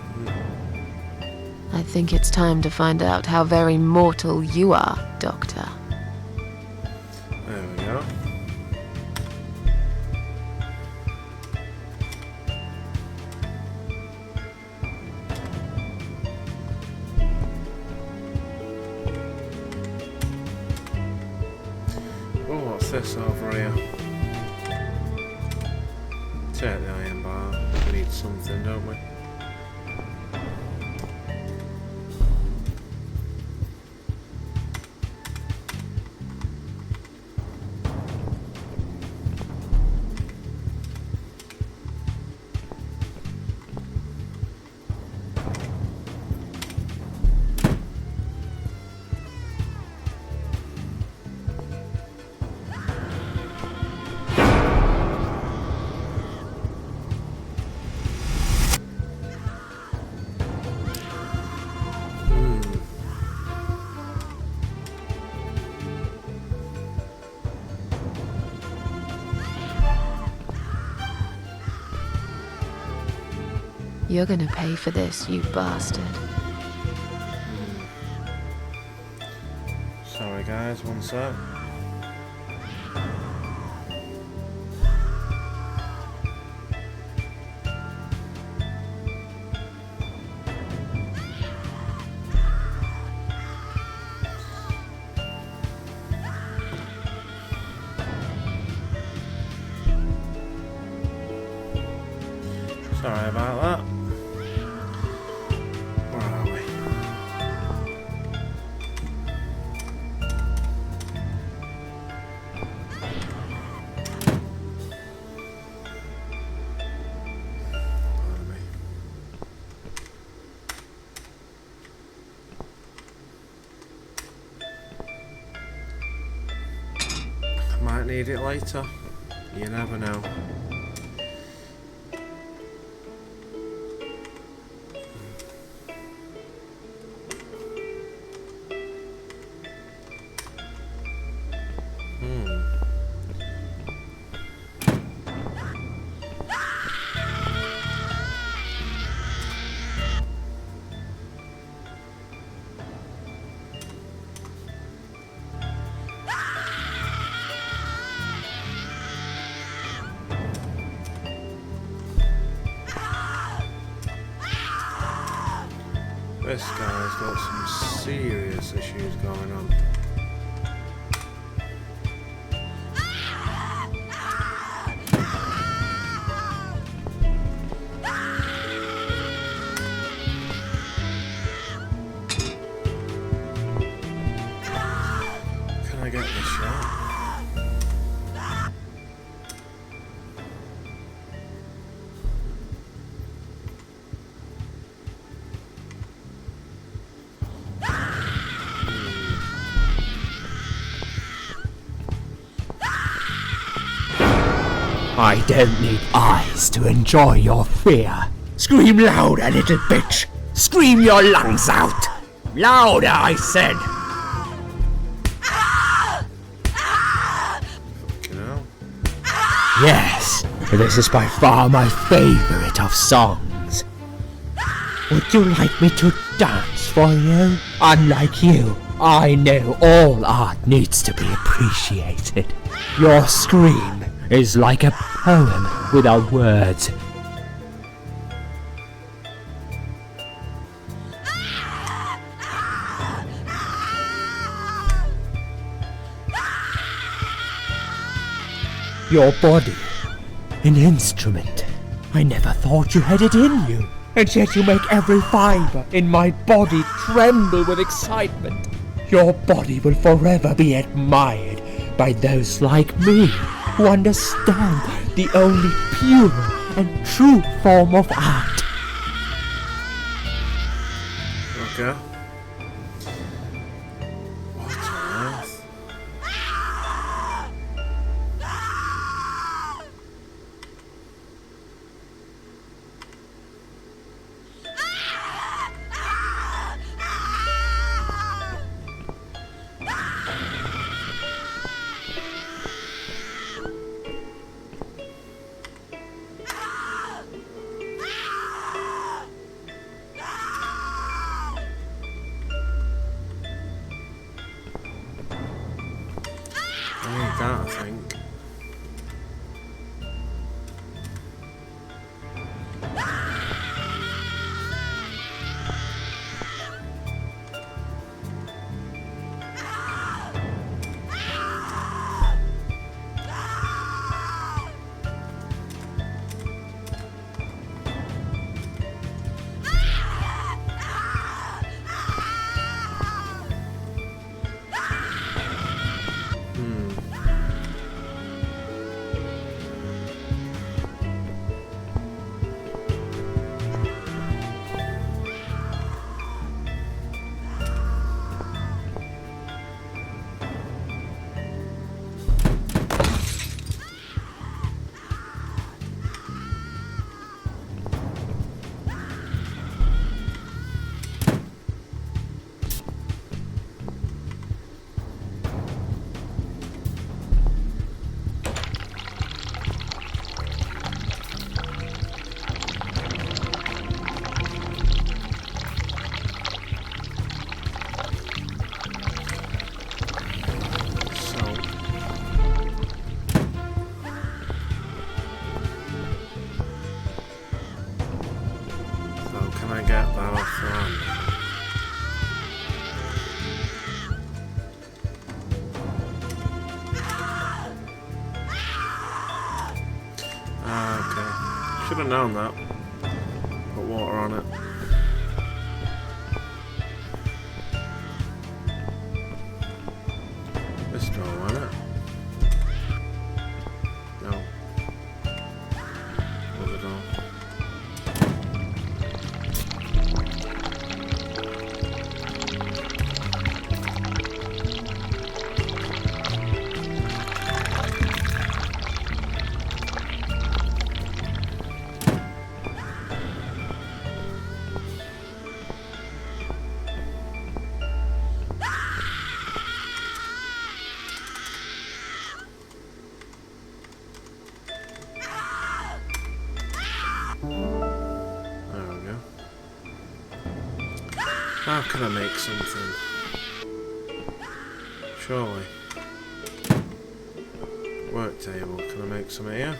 I think it's time to find out how very mortal you are, Doctor. There we go. Oh, what's this over here? Take the iron bar. We need something, don't we? You're gonna pay for this, you bastard. Sorry guys, one sec. Sorry about that. Where are we? Pardon me. Might need it later. You never know. This guy's got some serious issues going on. Can I get this shot? I don't need eyes to enjoy your fear. Scream louder, little bitch! Scream your lungs out! Louder, I said! Fucking hell. Yes, this is by far my favorite of songs. Would you like me to dance for you? Unlike you, I know all art needs to be appreciated. Your scream is like a poem without words. Your body, an instrument. I never thought you had it in you, and yet you make every fibre in my body tremble with excitement. Your body will forever be admired by those like me, who understand the only pure and true form of art. Okay. What on earth? I need that, I think. Should have known that. Put water on it. This door, won't it? No. Other door. How can I make something? Surely. Work table, can I make some here?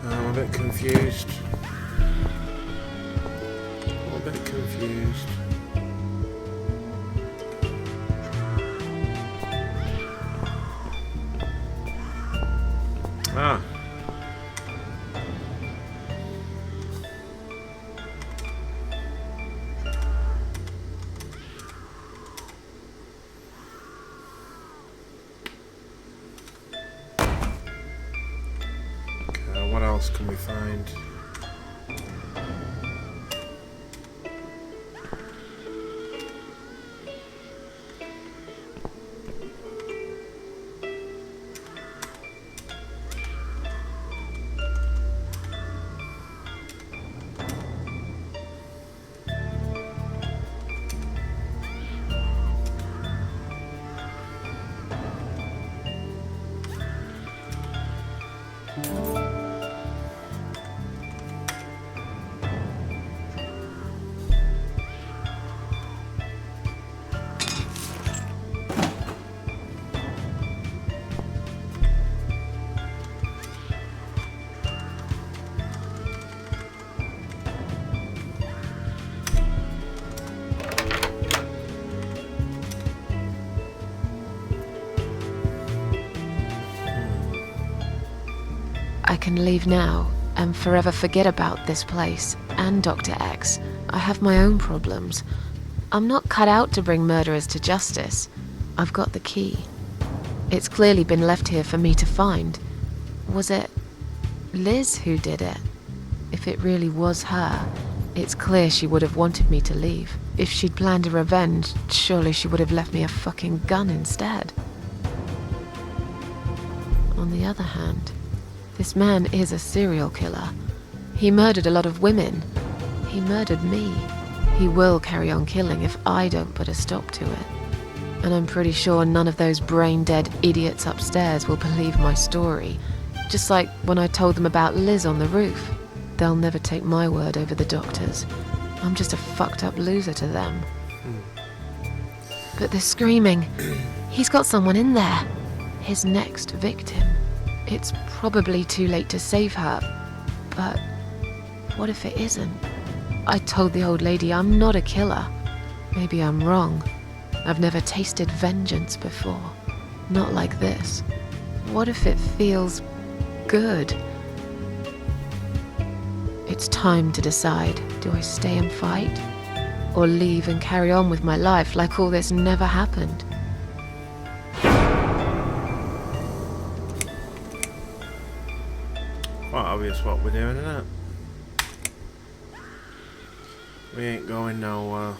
I'm a bit confused. Ah. Okay, what else can we find? I can leave now and forever forget about this place and Dr. X. I have my own problems. I'm not cut out to bring murderers to justice. I've got the key. It's clearly been left here for me to find. Was it Liz who did it? If it really was her, it's clear she would have wanted me to leave. If she'd planned a revenge, surely she would have left me a fucking gun instead. On the other hand, this man is a serial killer. He murdered a lot of women. He murdered me. He will carry on killing if I don't put a stop to it. And I'm pretty sure none of those brain-dead idiots upstairs will believe my story, Just like when I told them about Liz on the roof. They'll never take my word over the doctors. I'm just a fucked up loser to them. But they're screaming. He's got someone in there. His next victim. It's probably too late to save her, but what if it isn't? I told the old lady I'm not a killer. Maybe I'm wrong. I've never tasted vengeance before. Not like this. What if it feels good? It's time to decide. Do I stay and fight? Or leave and carry on with my life like all this never happened? Quite obvious what we're doing, isn't it? We ain't going nowhere.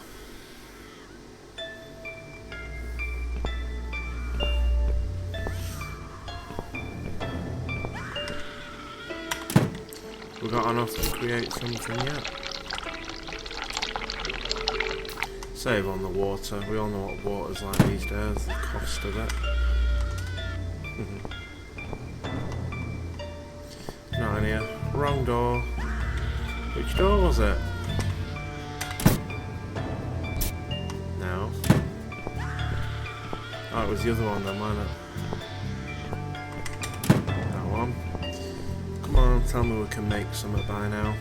We got enough to create something yet. Save on the water. We all know what water's like these days, the cost of it. Not in here. Wrong door. Which door was it? No. Oh, it was the other one then, wasn't it? That one. Come on, tell me we can make something by now.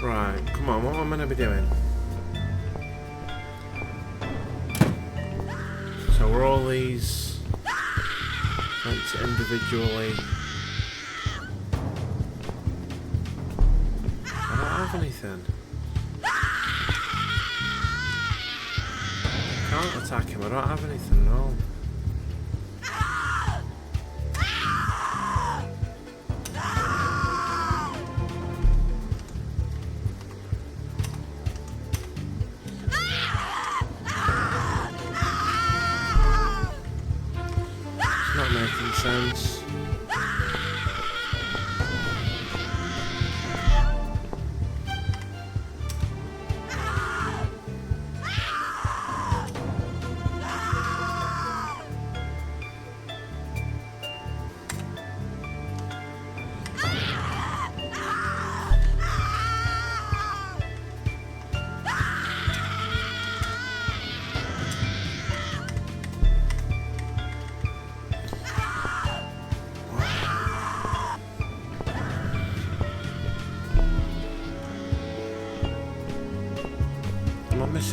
Right, come on, what am I going to be doing? So we're all these meant to individually... I don't have anything. Can't attack him, I don't have anything, no. Not making sense.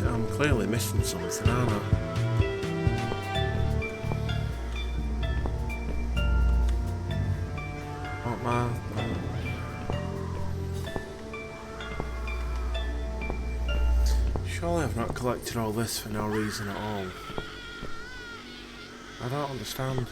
I'm clearly missing something, aren't I? What man? Surely I've not collected all this for no reason at all. I don't understand.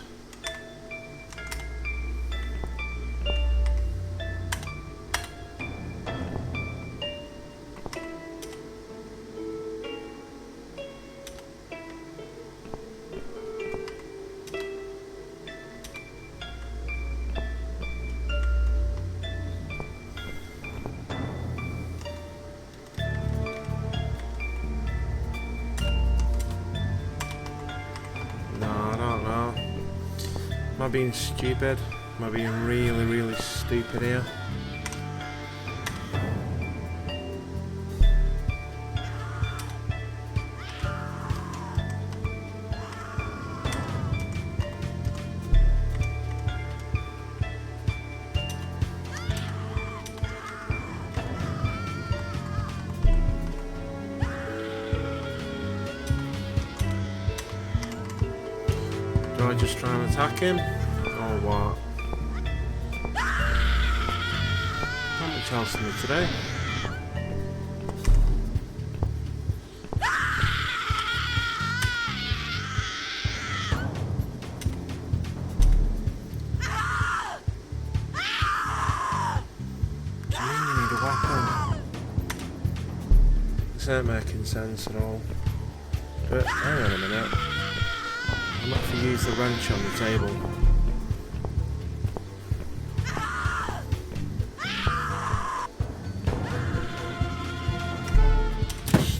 Am I being stupid? Am I being really, really stupid here? Do I just try and attack him? Or what? Not much else for me today. Do you mean you need a weapon? This ain't making sense at all. But hang on a minute. I'm not to use the wrench on the table.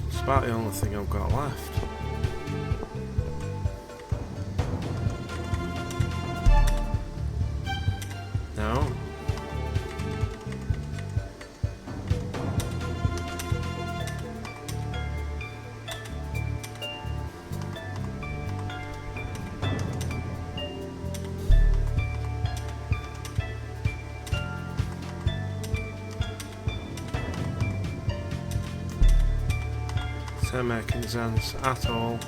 It's about the only thing I've got left. No. It's not making sense at all.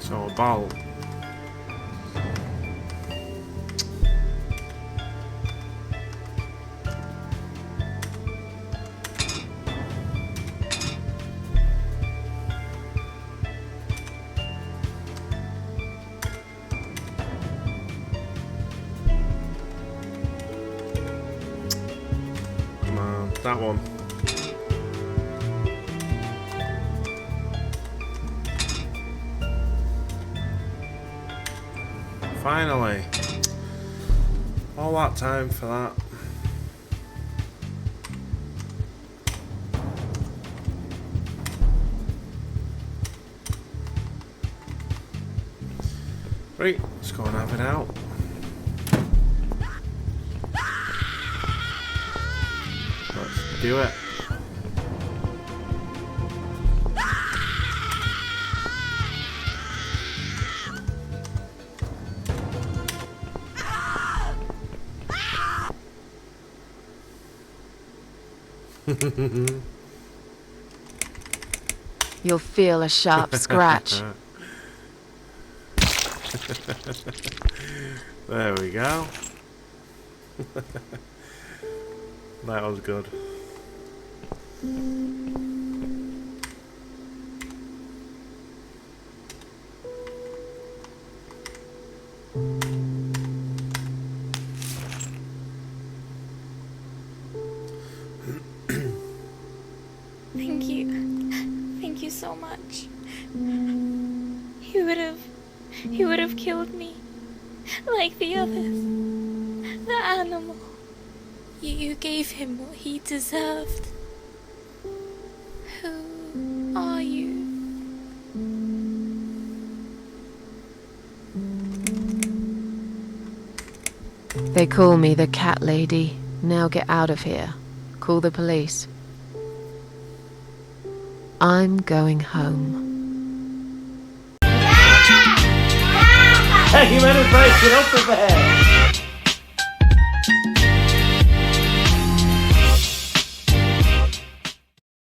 So about come on, that one. Finally. All that time for that. Right, let's go and have it out. Let's do it. You'll feel a sharp scratch. There we go. That was good. Thank you. Thank you so much. He would have killed me. Like the others. The animal. You gave him what he deserved. Who are you? They call me the cat lady. Now get out of here. Call the police. I'm going home. Hey, you men are breaking up a bit.